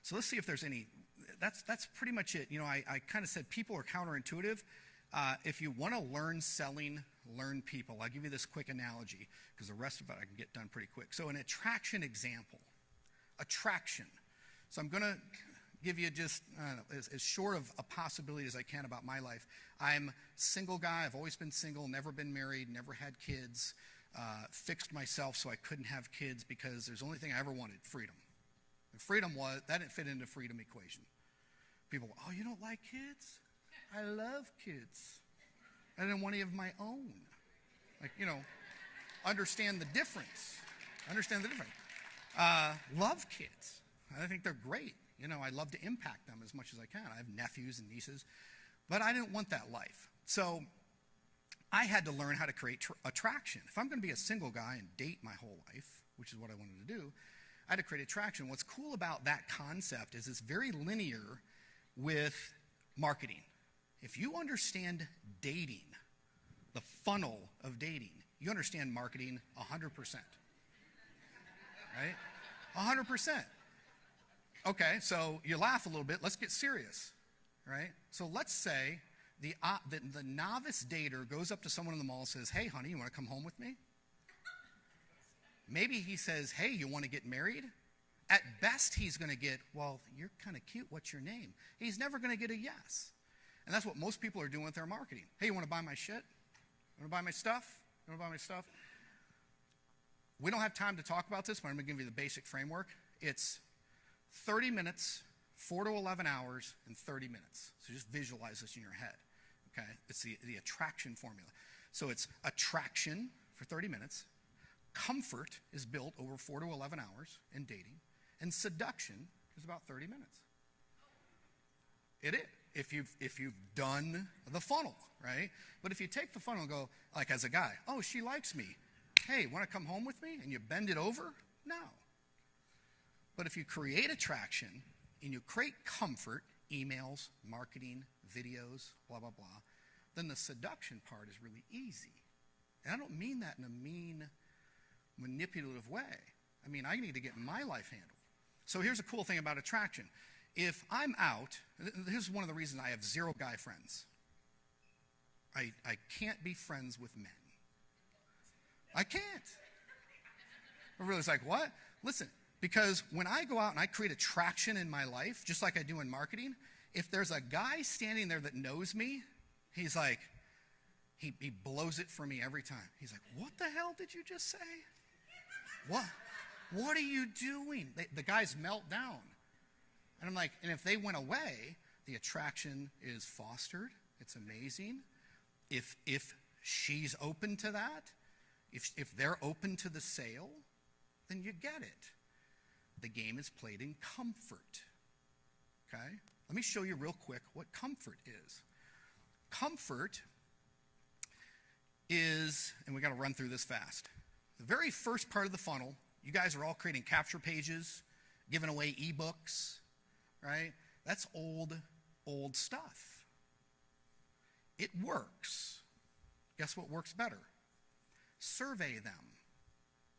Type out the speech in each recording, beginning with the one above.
So let's see if there's any. That's pretty much it. I kind of said people are counterintuitive. If you want to learn selling, learn people. I'll give you this quick analogy because the rest of it I can get done pretty quick. So an attraction example. Attraction. So I'm going to give you just as short of a possibility as I can about my life. I'm a single guy. I've always been single, never been married, never had kids. Fixed myself so I couldn't have kids because there's the only thing I ever wanted, freedom. And freedom that didn't fit into freedom equation. People, oh, you don't like kids? I love kids. I didn't want any of my own. Understand the difference. Love kids. I think they're great. I love to impact them as much as I can. I have nephews and nieces, but I didn't want that life. So I had to learn how to create attraction. If I'm going to be a single guy and date my whole life, which is what I wanted to do, I had to create attraction. What's cool about that concept is it's very linear with marketing. If you understand dating, the funnel of dating, you understand marketing 100%. Right? 100%. Okay, so you laugh a little bit. Let's get serious. Right? So let's say the novice dater goes up to someone in the mall and says, hey, honey, you want to come home with me? Maybe he says, hey, you want to get married? At best, he's going to get, well, you're kind of cute. What's your name? He's never going to get a yes. And that's what most people are doing with their marketing. Hey, you want to buy my shit? You want to buy my stuff? You want to buy my stuff? We don't have time to talk about this, but I'm going to give you the basic framework. It's 30 minutes, 4 to 11 hours, and 30 minutes. So just visualize this in your head. Okay? It's the attraction formula. So it's attraction for 30 minutes. Comfort is built over 4 to 11 hours in dating. And seduction is about 30 minutes. It is. If you've done the funnel, right? But if you take the funnel and go, like as a guy, oh, she likes me. Hey, want to come home with me? And you bend it over? No. But if you create attraction and you create comfort, emails, marketing, videos, blah, blah, blah, then the seduction part is really easy. And I don't mean that in a mean, manipulative way. I mean, I need to get my life handled. So here's a cool thing about attraction. If I'm out, here's one of the reasons I have 0 guy friends. I can't be friends with men. I can't. Everybody's like, what? Listen, because when I go out and I create attraction in my life, just like I do in marketing, if there's a guy standing there that knows me, he's like, he blows it for me every time. He's like, what the hell did you just say? What are you doing? The guys melt down. And I'm like, and if they went away, the attraction is fostered. It's amazing. If she's open to that, if they're open to the sale, then you get it. The game is played in comfort. Okay? Let me show you real quick what comfort is. Comfort is, and we got to run through this fast. The very first part of the funnel, you guys are all creating capture pages, giving away ebooks, right? That's old stuff. It works. Guess what works better? Survey them.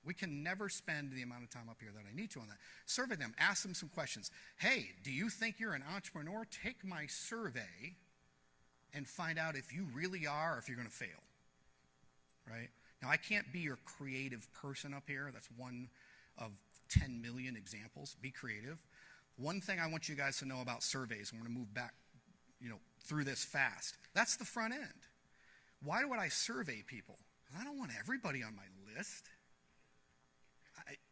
We can never spend the amount of time up here that I need to on that. Survey them. Ask them some questions. Hey, do you think you're an entrepreneur? Take my survey and find out if you really are or if you're going to fail. Right? Now, I can't be your creative person up here. That's one of 10 million examples. Be creative. One thing I want you guys to know about surveys, and we're going to move back, through this fast. That's the front end. Why would I survey people? I don't want everybody on my list.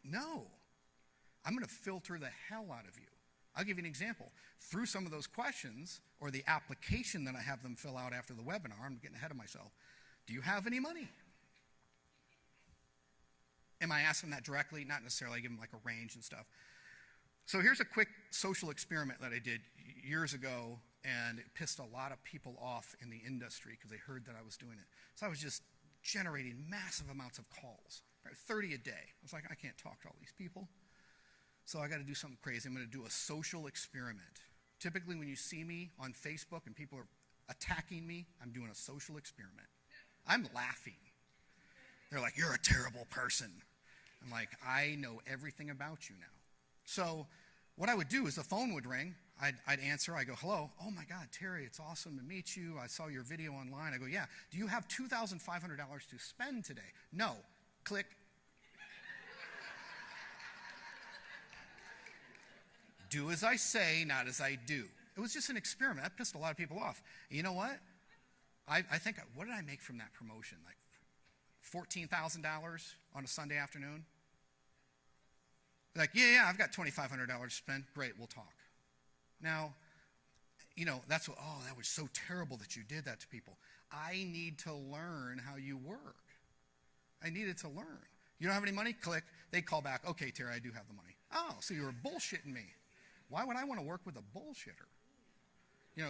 No. I'm going to filter the hell out of you. I'll give you an example. Through some of those questions or the application that I have them fill out after the webinar, I'm getting ahead of myself. Do you have any money? Am I asking that directly? Not necessarily. I give them like a range and stuff. So here's a quick social experiment that I did years ago, and it pissed a lot of people off in the industry because they heard that I was doing it. So I was just generating massive amounts of calls, right? 30 a day. I was like, I can't talk to all these people. So I got to do something crazy. I'm going to do a social experiment. Typically when you see me on Facebook and people are attacking me, I'm doing a social experiment. I'm laughing. They're like, you're a terrible person. I'm like, I know everything about you now. So what I would do is the phone would ring. I'd answer. I go, hello. Oh, my God, Terry, it's awesome to meet you. I saw your video online. I go, yeah. Do you have $2,500 to spend today? No. Click. Do as I say, not as I do. It was just an experiment. That pissed a lot of people off. And you know what? I think, what did I make from that promotion? Like $14,000 on a Sunday afternoon? Like, yeah, I've got $2,500 to spend. Great, we'll talk. Now, that's what, oh, that was so terrible that you did that to people. I need to learn how you work. I needed to learn. You don't have any money? Click. They call back. Okay, Terry, I do have the money. Oh, so you were bullshitting me. Why would I want to work with a bullshitter?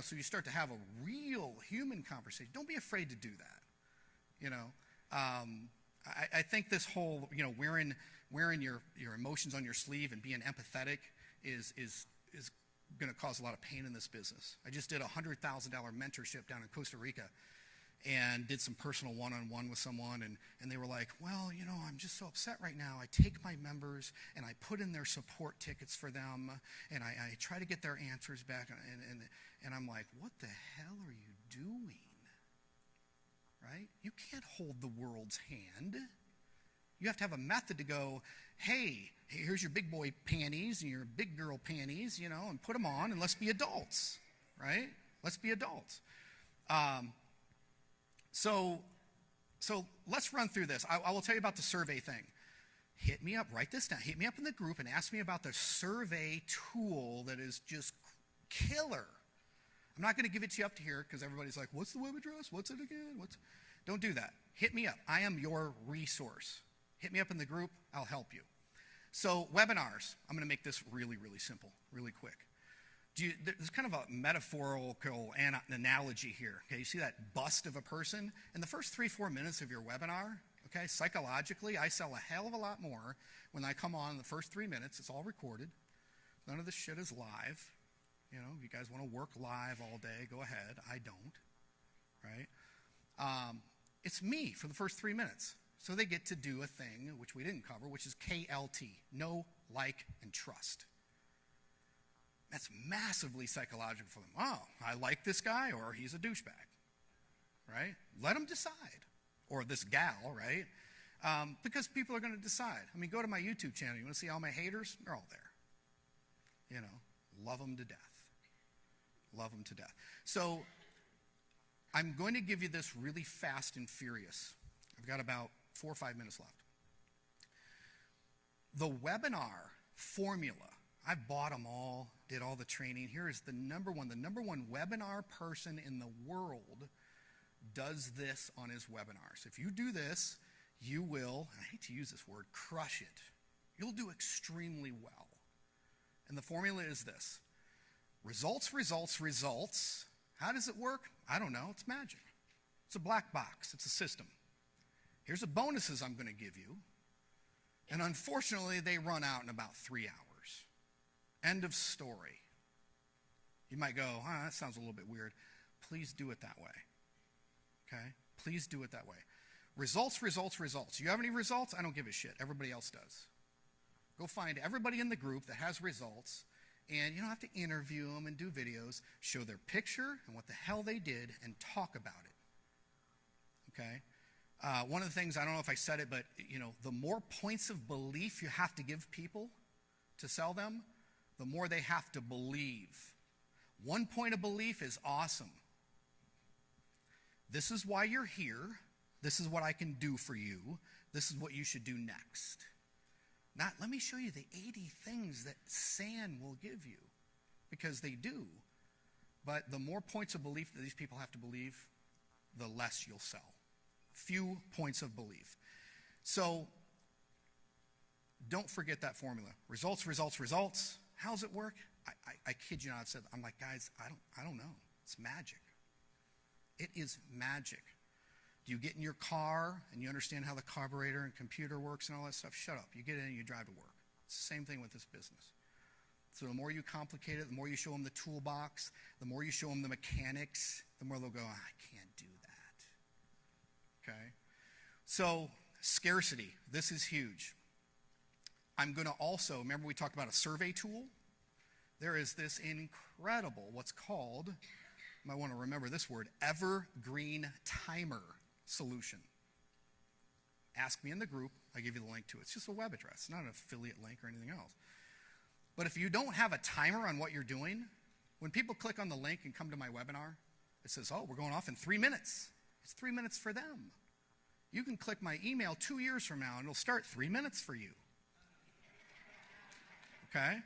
So you start to have a real human conversation. Don't be afraid to do that. I think this whole, wearing your emotions on your sleeve and being empathetic is going to cause a lot of pain in this business. I just did a $100,000 mentorship down in Costa Rica and did some personal one-on-one with someone, and they were like, well, I'm just so upset right now. I take my members and I put in their support tickets for them, and I try to get their answers back, and I'm like, what the hell are you doing? Right? You can't hold the world's hand. You have to have a method to go, hey, here's your big boy panties and your big girl panties, and put them on, and let's be adults, right? Let's be adults. So let's run through this. I will tell you about the survey thing. Hit me up, write this down. Hit me up in the group and ask me about the survey tool that is just killer. I'm not going to give it to you up to here because everybody's like, what's the web address? What's it again? Don't do that. Hit me up. I am your resource. Hit me up in the group. I'll help you. So webinars. I'm going to make this really, really simple, really quick. There's kind of a metaphorical analogy here. Okay, you see that bust of a person? In the first 3-4 minutes of your webinar, okay, psychologically, I sell a hell of a lot more when I come on in the first 3 minutes. It's all recorded. None of this shit is live. If you guys want to work live all day, go ahead. I don't, right? It's me for the first 3 minutes. So they get to do a thing, which we didn't cover, which is KLT, know, like, and trust. That's massively psychological for them. Oh, I like this guy, or he's a douchebag, right? Let them decide. Or this gal, right? Because people are going to decide. Go to my YouTube channel. You want to see all my haters? They're all there. Love them to death. Love them to death. So I'm going to give you this really fast and furious. I've got about 4 or 5 minutes left. The webinar formula, I bought them all, did all the training. Here is the number one webinar person in the world does this on his webinars. If you do this, you will, and I hate to use this word, crush it. You'll do extremely well. And the formula is this. Results, results, results. How does it work? I don't know. It's magic. It's a black box. It's a system. Here's the bonuses I'm going to give you. And unfortunately, they run out in about 3 hours. End of story. You might go, that sounds a little bit weird. Please do it that way. Okay? Please do it that way. Results, results, results. You have any results? I don't give a shit. Everybody else does. Go find everybody in the group that has results, and you don't have to interview them and do videos. Show their picture and what the hell they did and talk about it. Okay? One of the things, I don't know if I said it, but the more points of belief you have to give people to sell them, the more they have to believe. 1 point of belief is awesome. This is why you're here. This is what I can do for you. This is what you should do next. Not, let me show you the 80 things that SAN will give you, because they do. But the more points of belief that these people have to believe, the less you'll sell. Few points of belief. So don't forget that formula. Results, results, results. How does it work? I kid you not. I'm like, guys, I don't know. It's magic. It is magic. Do you get in your car and you understand how the carburetor and computer works and all that stuff? Shut up. You get in and you drive to work. It's the same thing with this business. So the more you complicate it, the more you show them the toolbox, the more you show them the mechanics, the more they'll go, I can't do that. Okay? So scarcity. This is huge. I'm going to also, remember we talked about a survey tool? there is this incredible, what's called, you might want to remember this word, evergreen timer solution. Ask me in the group. I give you the link to it. It's just a web address, not an affiliate link or anything else. But if you don't have a timer on what you're doing, when people click on the link and come to my webinar, it says, oh, we're going off in 3 minutes. It's 3 minutes for them. You can click my email 2 years from now, and it'll start 3 minutes for you. Okay?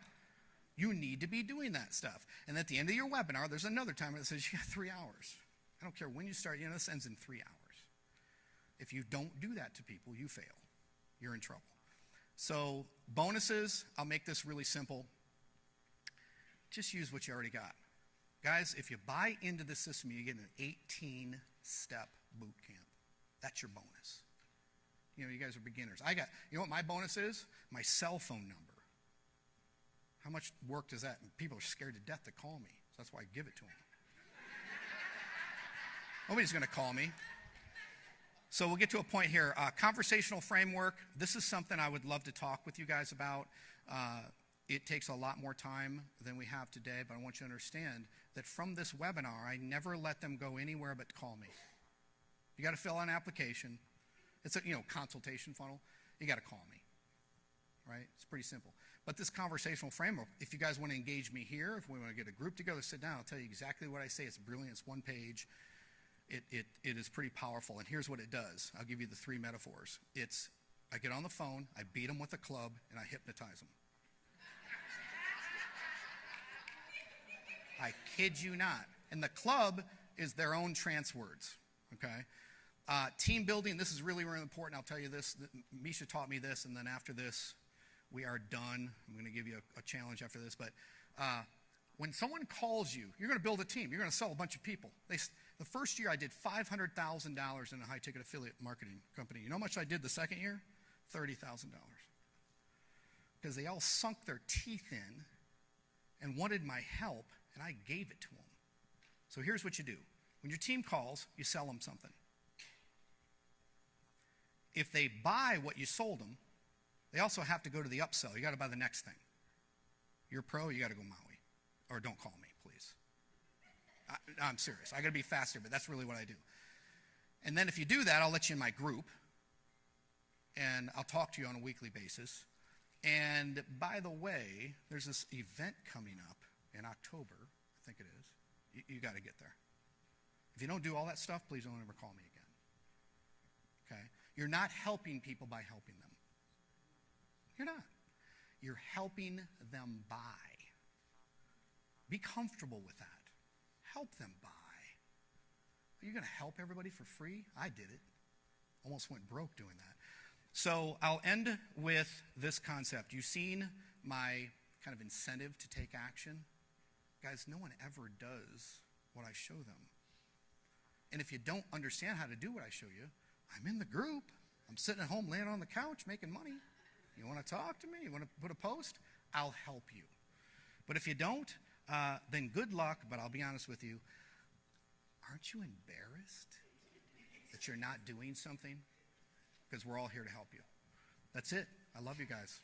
You need to be doing that stuff. And at the end of your webinar, there's another timer that says you got 3 hours. I don't care when you start. This ends in 3 hours. If you don't do that to people, you fail. You're in trouble. So bonuses, I'll make this really simple. Just use what you already got. Guys, if you buy into the system, you get an 18-step boot camp. That's your bonus. You guys are beginners. You know what my bonus is? My cell phone number. How much work does that? People are scared to death to call me. So that's why I give it to them. Nobody's going to call me. So we'll get to a point here. Conversational framework. This is something I would love to talk with you guys about. It takes a lot more time than we have today, but I want you to understand that from this webinar, I never let them go anywhere but call me. You got to fill out an application. It's a consultation funnel. You got to call me, right? It's pretty simple. But this conversational framework, if you guys want to engage me here, if we want to get a group together, sit down, I'll tell you exactly what I say. It's brilliant. It's one page. It is pretty powerful, and here's what it does. I'll give you the 3 metaphors. I get on the phone, I beat them with a club, and I hypnotize them. I kid you not. And the club is their own trance words, okay? Team building, this is really, really important. I'll tell you this. Misha taught me this, and then after this, we are done. I'm going to give you a challenge after this, but when someone calls you, you're going to build a team. You're going to sell a bunch of people. The first year I did $500,000 in a high-ticket affiliate marketing company. You know how much I did the second year? $30,000. Because they all sunk their teeth in and wanted my help, and I gave it to them. So here's what you do. When your team calls, you sell them something. If they buy what you sold them, they also have to go to the upsell. You got to buy the next thing. You're a pro, you got to go Maui. Or don't call me, please. I'm serious. I got to be faster, but that's really what I do. And then if you do that, I'll let you in my group, and I'll talk to you on a weekly basis. And by the way, there's this event coming up in October, I think it is. You got to get there. If you don't do all that stuff, please don't ever call me again. Okay? You're not helping people by helping them. You're not. You're helping them buy. Be comfortable with that. Help them buy. Are you going to help everybody for free? I did it. Almost went broke doing that. So I'll end with this concept. You've seen my kind of incentive to take action. Guys, no one ever does what I show them. And if you don't understand how to do what I show you, I'm in the group. I'm sitting at home laying on the couch making money. You want to talk to me? You want to put a post? I'll help you. But if you don't, then good luck, but I'll be honest with you. Aren't you embarrassed that you're not doing something? Because we're all here to help you. That's it. I love you guys.